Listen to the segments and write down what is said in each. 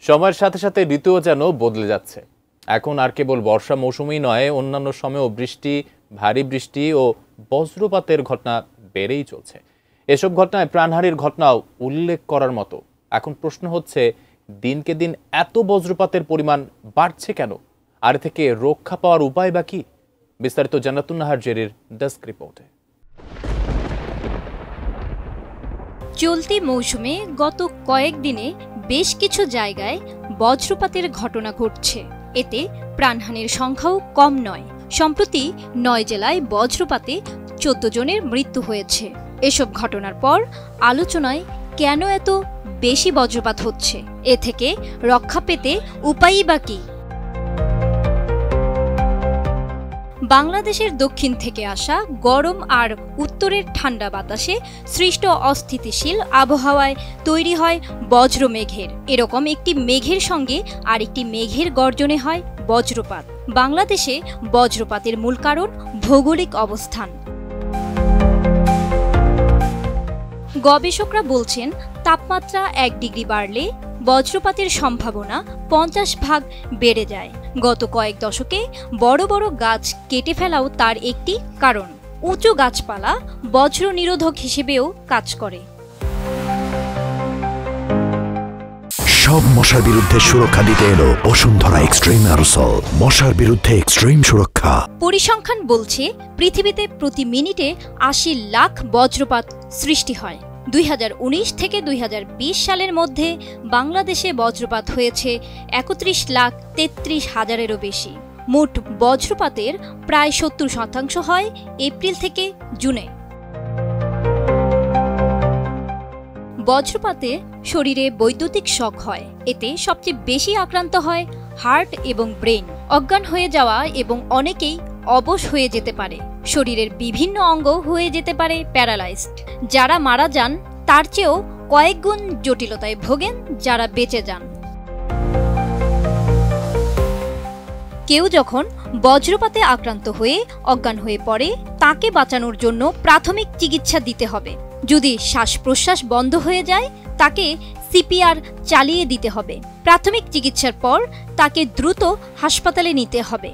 সময়ের সাথে সাথে ঋতুও যেন বদলে যাচ্ছে। এখন আর কেবল বর্ষা মৌসুমই নয়, অন্যান্য সময়েও বৃষ্টি, ভারী বৃষ্টি ও বজ্রপাতের ঘটনা বেড়েই চলছে। এসব ঘটনায় প্রাণহানির ঘটনাও উল্লেখ করার মতো। এখন প্রশ্ন হচ্ছে, দিনকে দিন এত বজ্রপাতের পরিমাণ বাড়ছে কেন? আর থেকে রক্ষা পাওয়ার উপায় বা কি? বিস্তারিত জান্নাতুন নাহার জেরির ডেস্ক রিপোর্টে। চলতি মৌসুমে গত কয়েকদিনে বেশ কিছু জায়গায় বজ্রপাতের ঘটনা ঘটছে। এতে প্রাণহানির সংখ্যাও কম নয়। সম্প্রতি ৯ জেলায় বজ্রপাতে ১৪ জনের মৃত্যু হয়েছে। এসব ঘটনার পর আলোচনায় কেন এত বেশি বজ্রপাত হচ্ছে, এ থেকে রক্ষা পেতে উপায়ই বা কি? বাংলাদেশের দক্ষিণ থেকে আসা গরম আর উত্তরের ঠান্ডা বাতাসে সৃষ্ট অস্থিতিশীল আবহাওয়ায় তৈরি হয় বজ্র মেঘের। এরকম একটি মেঘের সঙ্গে আরেকটি মেঘের গর্জনে হয় বজ্রপাত। বাংলাদেশে বজ্রপাতের মূল কারণ ভৌগোলিক অবস্থান। গবেষকরা বলছেন, তাপমাত্রা ১ ডিগ্রি বাড়লে বজ্রপাতের সম্ভাবনা ৫০ ভাগ বেড়ে যায়। গত কয়েক দশকে বড় বড় গাছ কেটে ফেলাও তার একটি কারণ। উঁচু গাছপালা বজ্র নিরোধক হিসেবেও কাজ করে। সব মশার বিরুদ্ধে সুরক্ষা দিতে এলো বসুন্ধরা এক্সট্রিম অ্যারোসল, মশার বিরুদ্ধে এক্সট্রিম সুরক্ষা। পরিসংখ্যান বলছে, পৃথিবীতে প্রতি মিনিটে ৮০ লাখ বজ্রপাত সৃষ্টি হয়। ২০১৯ থেকে ২০২০ সালের মধ্যে বাংলাদেশে বজ্রপাত হয়েছে ৩১,৩৩,০০০-এরও বেশি। মোট বজ্রপাতের প্রায় ৭০% হয় এপ্রিল থেকে জুনে। বজ্রপাতে শরীরে বৈদ্যুতিক শক হয়। এতে সবচেয়ে বেশি আক্রান্ত হয় হার্ট এবং ব্রেন। অজ্ঞান হয়ে যাওয়া এবং অনেকেই অবশ হয়ে যেতে পারে। শরীরের বিভিন্ন অঙ্গ হয়ে যেতে পারে প্যারালাইজড। যারা মারা যান তার চেয়েও কয়েক গুণ জটিলতায় ভোগেন যারা বেঁচে যান। কেউ যখন বজ্রপাতে আক্রান্ত হয়ে অজ্ঞান হয়ে পড়ে, তাকে বাঁচানোর জন্য প্রাথমিক চিকিৎসা দিতে হবে। যদি শ্বাস প্রশ্বাস বন্ধ হয়ে যায়, তাকে সিপিআর চালিয়ে দিতে হবে। প্রাথমিক চিকিৎসার পর তাকে দ্রুত হাসপাতালে নিতে হবে।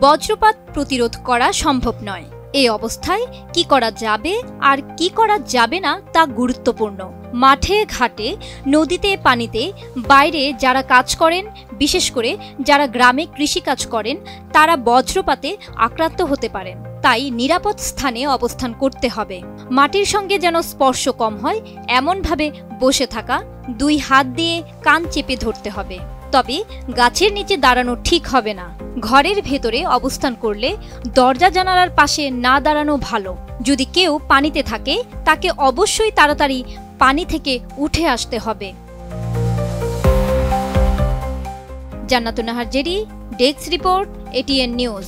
বজ্রপাত প্রতিরোধ করা সম্ভব নয়। এই অবস্থায় কি করা যাবে আর কি করা যাবে না তা গুরুত্বপূর্ণ। মাঠে ঘাটে, নদীতে, পানিতে, বাইরে যারা কাজ করেন, বিশেষ করে যারা গ্রামে কৃষিকাজ করেন, তারা বজ্রপাতে আক্রান্ত হতে পারেন। তাই নিরাপদ স্থানে অবস্থান করতে হবে। মাটির সঙ্গে যেন স্পর্শ কম হয় এমনভাবে বসে থাকা, ২ হাত দিয়ে কান চেপে ধরতে হবে। তবে গাছের নিচে দাঁড়ানো ঠিক হবে না। ঘরের ভেতরে অবস্থান করলে দরজা জানালার পাশে না দাঁড়ানো ভালো। যদি কেউ পানিতে থাকে, তাকে অবশ্যই তাড়াতাড়ি পানি থেকে উঠে আসতে হবে। জান্নাতুন Nahar Jerry, desk report, ATN news.